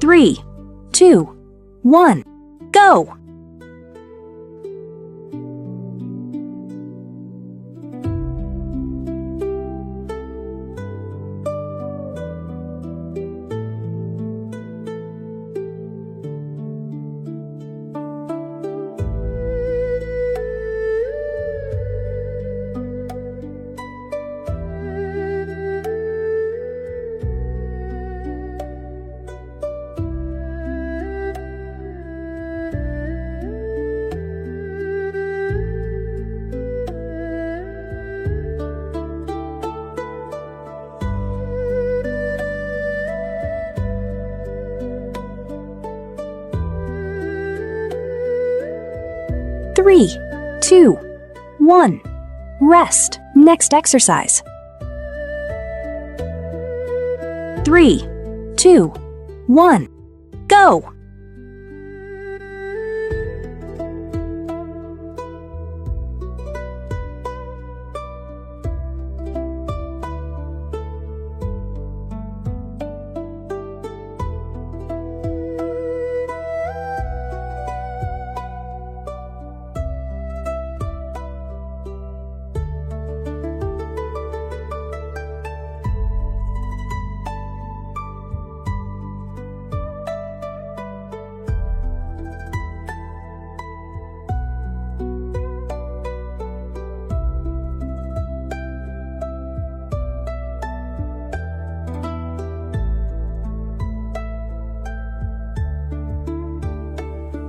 3, 2, 1, go! 3, 2, 1, rest. Next exercise. 3, 2, 1, go!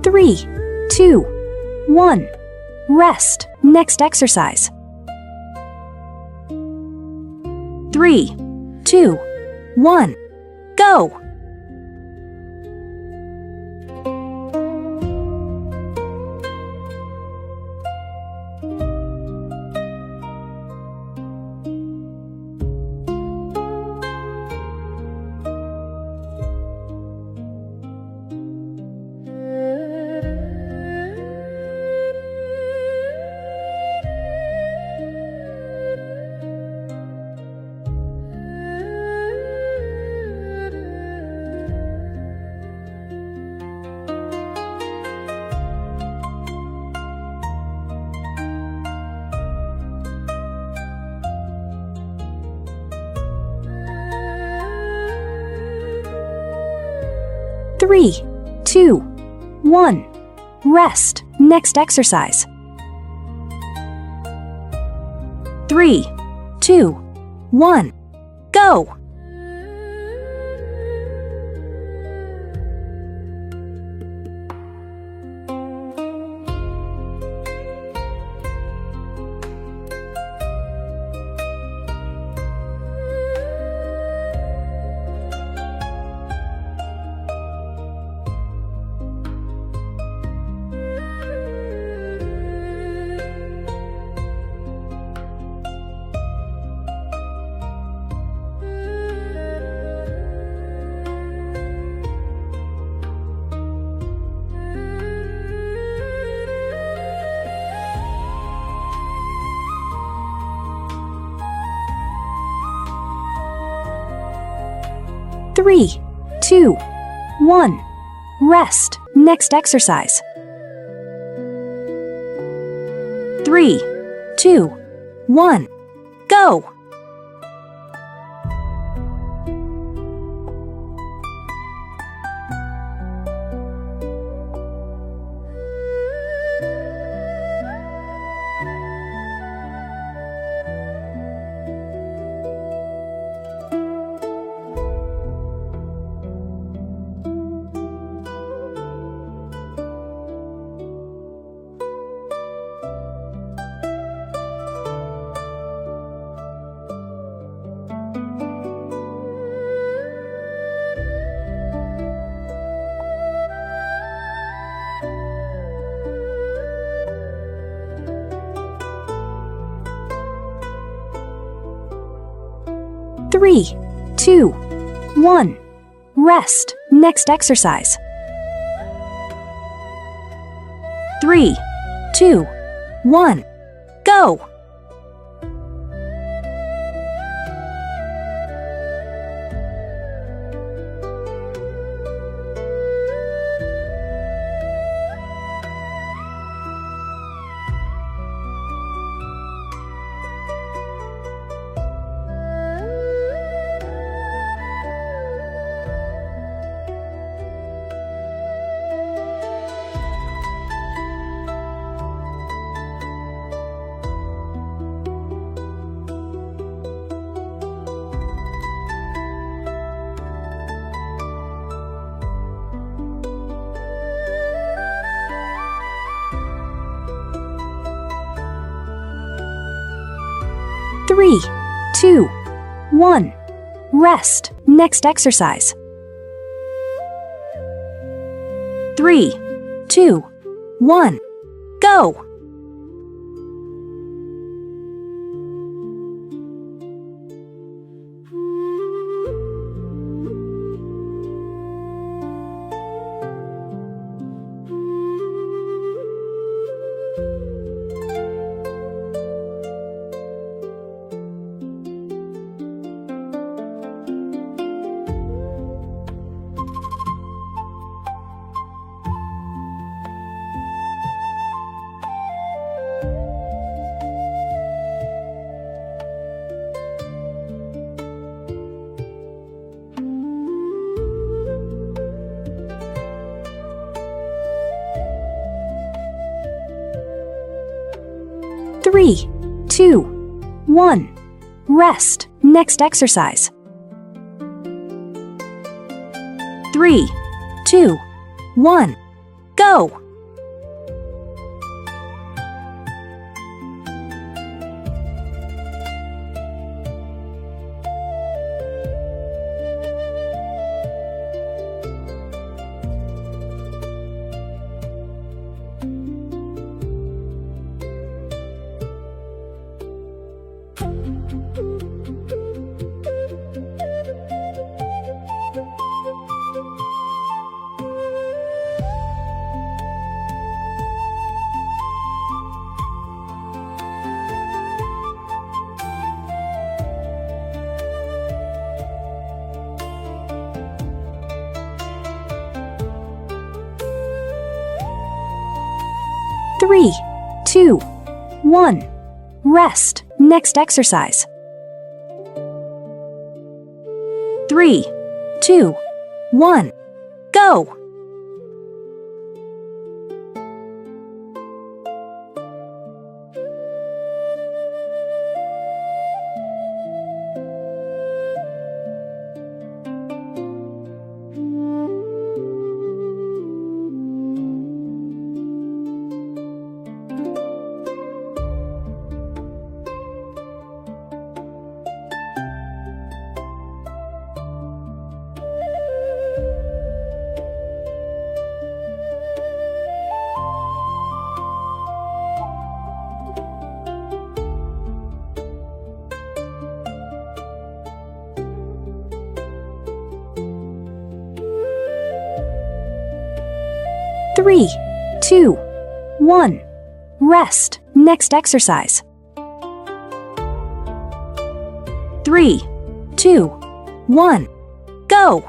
3, 2, 1, rest. Next exercise. 3, 2, 1, go! 3, 2, 1, rest. Next exercise. 3, 2, 1, go! 3, 2, 1, rest. Next exercise. 3, 2, 1, go! 3, 2, 1, rest. Next exercise. 3, 2, 1, go! 3, 2, 1. Rest. Next exercise. 3, 2, 1. Go! 3, 2, 1. Rest. Next exercise. 3, 2, 1. Go! 3, 2, 1. Rest. Next exercise. 3, 2, 1. Go! 3, 2, 1. Rest. Next exercise. 3, 2, 1. Go!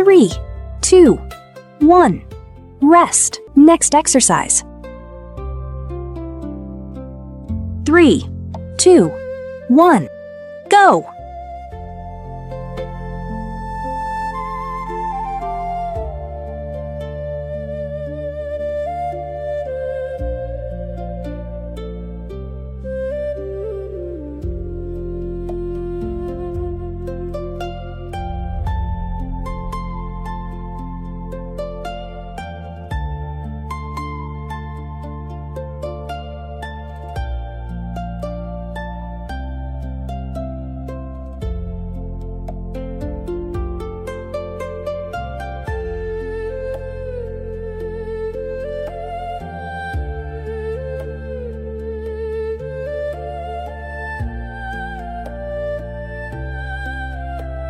3, 2, 1. Rest. Next exercise. 3, 2, 1. Go!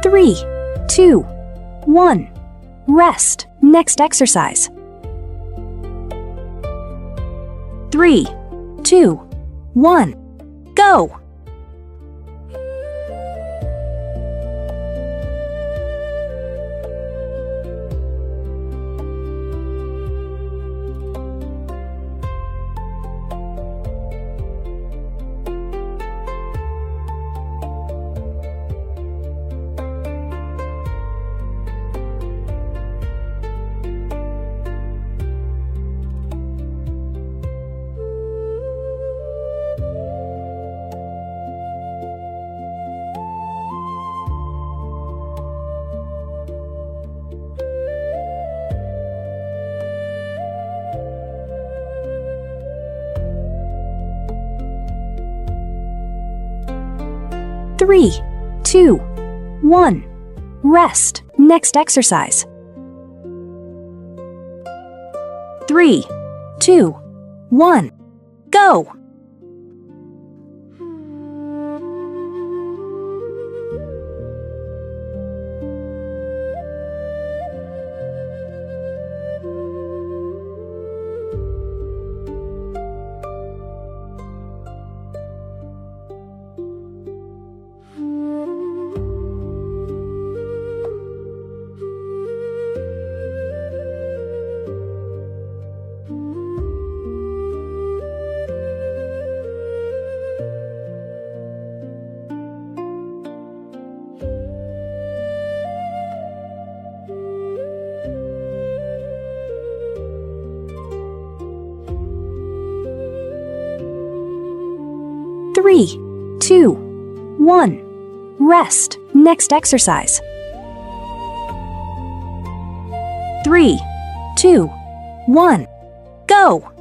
3, 2, 1. Rest. Next exercise. 3, 2, 1. Go! 3, 2, 1. Rest. Next exercise. 3, 2, 1. Go! 3, 2, 1. Rest. Next exercise. 3, 2, 1. Go!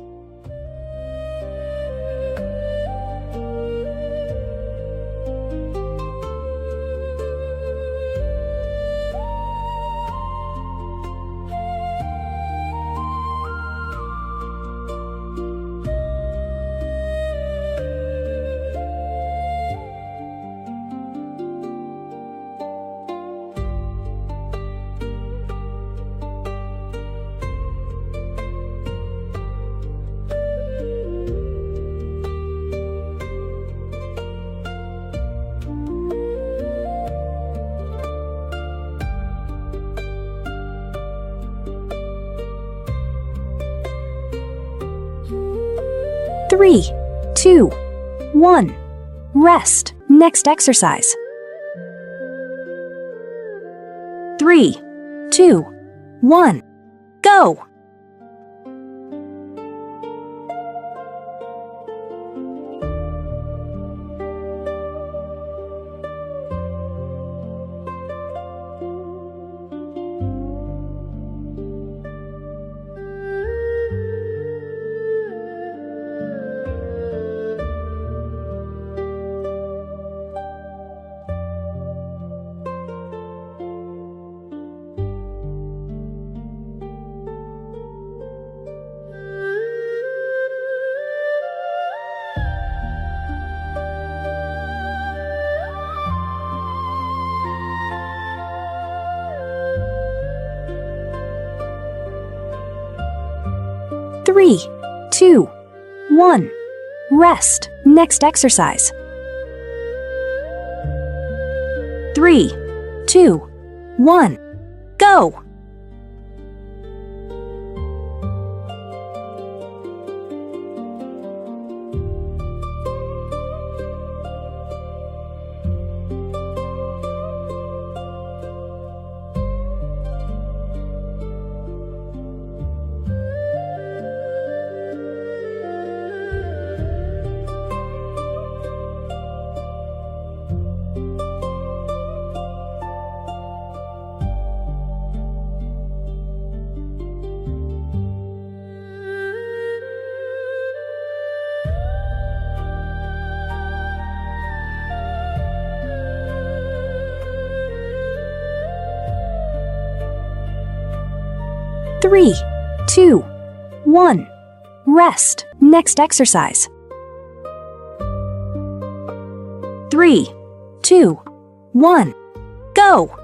3, 2, 1. Rest. Next exercise. 3, 2, 1. Go! 3, 2, 1. Rest. Next exercise. 3, 2, 1. Go! 3, 2, 1. Rest. Next exercise. 3, 2, 1. Go!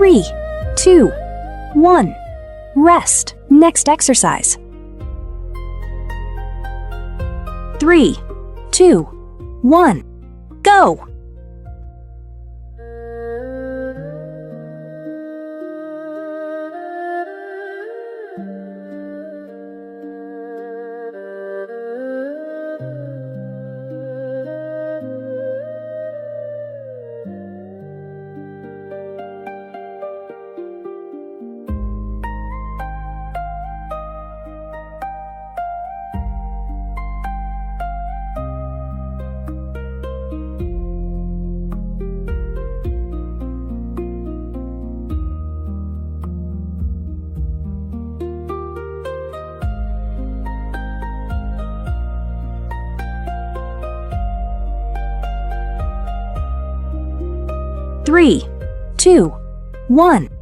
3, 2, 1. Rest. Next exercise. 3, 2, 1. Go! 3, 2, 1.